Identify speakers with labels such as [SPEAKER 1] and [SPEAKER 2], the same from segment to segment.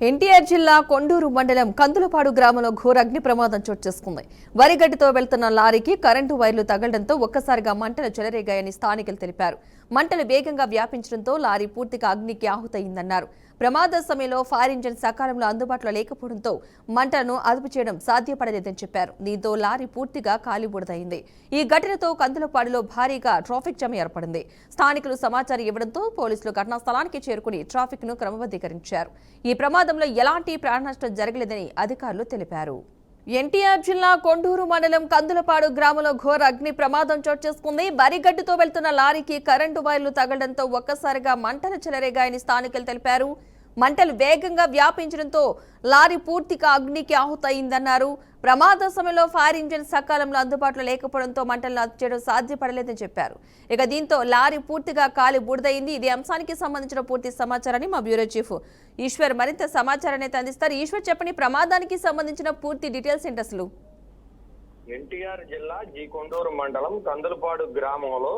[SPEAKER 1] ఎన్టీఆర్ జిల్లా కొండూరు మండలం కందులపాడు గ్రామంలో ఘోర అగ్ని ప్రమాదం చోటు చేసుకుంది. వరిగడ్డితో వెళ్తున్న లారీకి కరెంటు వైర్లు తగలడంతో ఒక్కసారిగా మంటలు చెలరేగాయని స్థానికులు తెలిపారు. మంటలు వేగంగా వ్యాపించడంతో లారీ పూర్తిగా అగ్నికి ఆహుతయిందన్నారు. ప్రమాద సమయంలో ఫైర్ ఇంజిన్ సకాలంలో అందుబాటులో లేకపోవడంతో మంటలను అదుపు చేయడం సాధ్యపడలేదని చెప్పారు. దీంతో లారీ పూర్తిగా కాలిబూడిదైంది. ఈ ఘటనతో కందులపాడులో భారీగా ట్రాఫిక్ జామ్ ఏర్పడింది. స్థానికులు సమాచారం ఇవ్వడంతో పోలీసులు ఘటనా స్థలానికి చేరుకుని ట్రాఫిక్ ను క్రమబద్ధీకరించారు. ఈ ప్రమాదంలో ఎలాంటి ప్రాణనష్టం జరగలేదని అధికారులు తెలిపారు. ఎన్టీఆర్ జిల్లా కొండూరు మండలం కందులపాడు గ్రామంలో ఘోర అగ్ని ప్రమాదం చోటు చేసుకుంది. వరిగడ్డితో వెళ్తున్న లారీకి కరెంటు వైర్లు తగలడంతో ఒక్కసారిగా మంటలు చెలరేగాయని స్థానికులు తెలిపారు. మంటలు వేగంగా వ్యాపించడంతో లారీ పూర్తిగా అగ్నికి ఆహుతయిందన్నారు. ప్రమాద సమయంలో ఫైర్ ఇంజిన్ సకాలంలో అందుబాటులో లేకపోవడంతో మంటలను అదుపు చేయడం సాధ్యపడలేదని చెప్పారు. ఇక దీంతో లారీ పూర్తిగా కాలి బూడిదైంది. ఇది అంశానికి సంబంధించిన పూర్తి సమాచారాన్ని మా బ్యూరో చీఫ్ ఈశ్వర్ మరింత సమాచారాన్ని అందిస్తారు. ఈశ్వర్, చెప్పని ప్రమాదానికి సంబంధించిన పూర్తి డీటెయిల్స్ ఏంటి అసలు?
[SPEAKER 2] ఎన్టీఆర్ జిల్లా కొండూరు మండలం కందులపాడు గ్రామంలో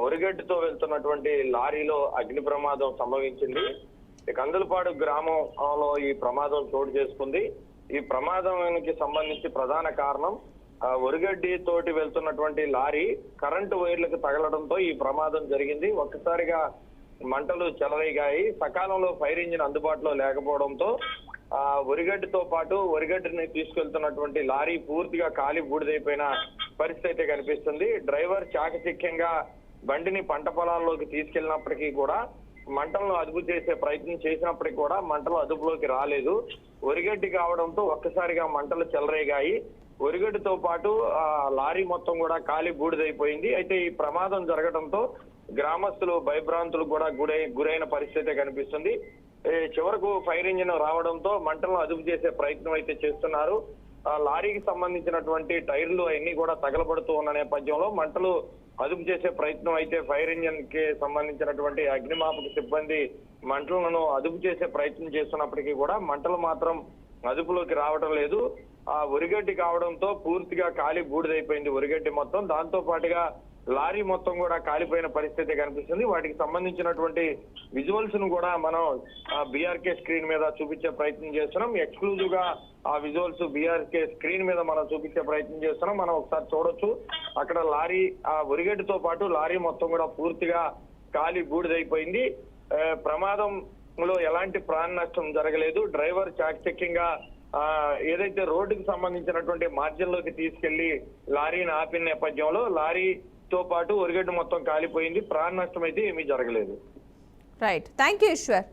[SPEAKER 2] వరిగడ్డితో వెళ్తున్నటువంటి లారీలో అగ్ని ప్రమాదం సంభవించింది. కందులపాడు గ్రామంలో ఈ ప్రమాదం చోటు చేసుకుంది. ఈ ప్రమాదానికి సంబంధించి ప్రధాన కారణం వరిగడ్డి తోటి వెళ్తున్నటువంటి లారీ కరెంటు వైర్లకు తగలడంతో ఈ ప్రమాదం జరిగింది. ఒక్కసారిగా మంటలు చెలరేగాయి. సకాలంలో ఫైర్ ఇంజిన్ అందుబాటులో లేకపోవడంతో వరిగడ్డితో పాటు వరిగడ్డిని తీసుకెళ్తున్నటువంటి లారీ పూర్తిగా కాలి బూడిదైపోయిన పరిస్థితి అయితే కనిపిస్తుంది. డ్రైవర్ చాకచక్యంగా బండిని పంట పొలాల్లోకి తీసుకెళ్లినప్పటికీ కూడా మంటలను అదుపు చేసే ప్రయత్నం చేసినప్పటికీ కూడా మంటలు అదుపులోకి రాలేదు. వరిగడ్డి కావడంతో ఒక్కసారిగా మంటలు చెలరేగాయి. వరిగడ్డితో పాటు లారీ మొత్తం కూడా కాలి బూడిదైపోయింది. అయితే ఈ ప్రమాదం జరగడంతో గ్రామస్తులు భయభ్రాంతులకు కూడా గురైన పరిస్థితి కనిపిస్తుంది. చివరకు ఫైర్ ఇంజిన్ రావడంతో మంటలను అదుపు చేసే ప్రయత్నం అయితే చేస్తున్నారు. లారీకి సంబంధించినటువంటి టైర్లు అన్ని కూడా తగలబడుతూ ఉన్న నేపథ్యంలో మంటలు అదుపు చేసే ప్రయత్నం అయితే ఫైర్ ఇంజిన్ కి సంబంధించినటువంటి అగ్నిమాపక సిబ్బంది మంటలను అదుపు చేసే ప్రయత్నం చేస్తున్నప్పటికీ కూడా మంటలు మాత్రం అదుపులోకి రావడం లేదు. ఆ వరిగడ్డి కావడంతో పూర్తిగా కాలి బూడిదైపోయింది వరిగడ్డి మొత్తం. దాంతో పాటుగా లారీ మొత్తం కూడా కాలిపోయిన పరిస్థితి కనిపిస్తుంది. వాటికి సంబంధించినటువంటి విజువల్స్ ను కూడా మనం బీఆర్కే స్క్రీన్ మీద చూపించే ప్రయత్నం చేస్తున్నాం. ఎక్స్క్లూజివ్ గా ఆ విజువల్స్ బీఆర్కే స్క్రీన్ మీద మనం చూపించే ప్రయత్నం చేస్తున్నాం. మనం ఒకసారి చూడొచ్చు. అక్కడ లారీ ఆ వరిగడ్డితో పాటు లారీ మొత్తం కూడా పూర్తిగా కాలి బూడిదైపోయింది. ప్రమాదంలో ఎలాంటి ప్రాణ నష్టం జరగలేదు. డ్రైవర్ చాకచక్యంగా ఏదైతే రోడ్డుకు సంబంధించినటువంటి మార్జిన్లోకి తీసుకెళ్లి లారీని ఆపిన నేపథ్యంలో లారీతో పాటు వరిగడ్డి మొత్తం కాలిపోయింది. ప్రాణ నష్టం అయితే ఏమీ జరగలేదు.
[SPEAKER 1] Right, thank you Eshwar.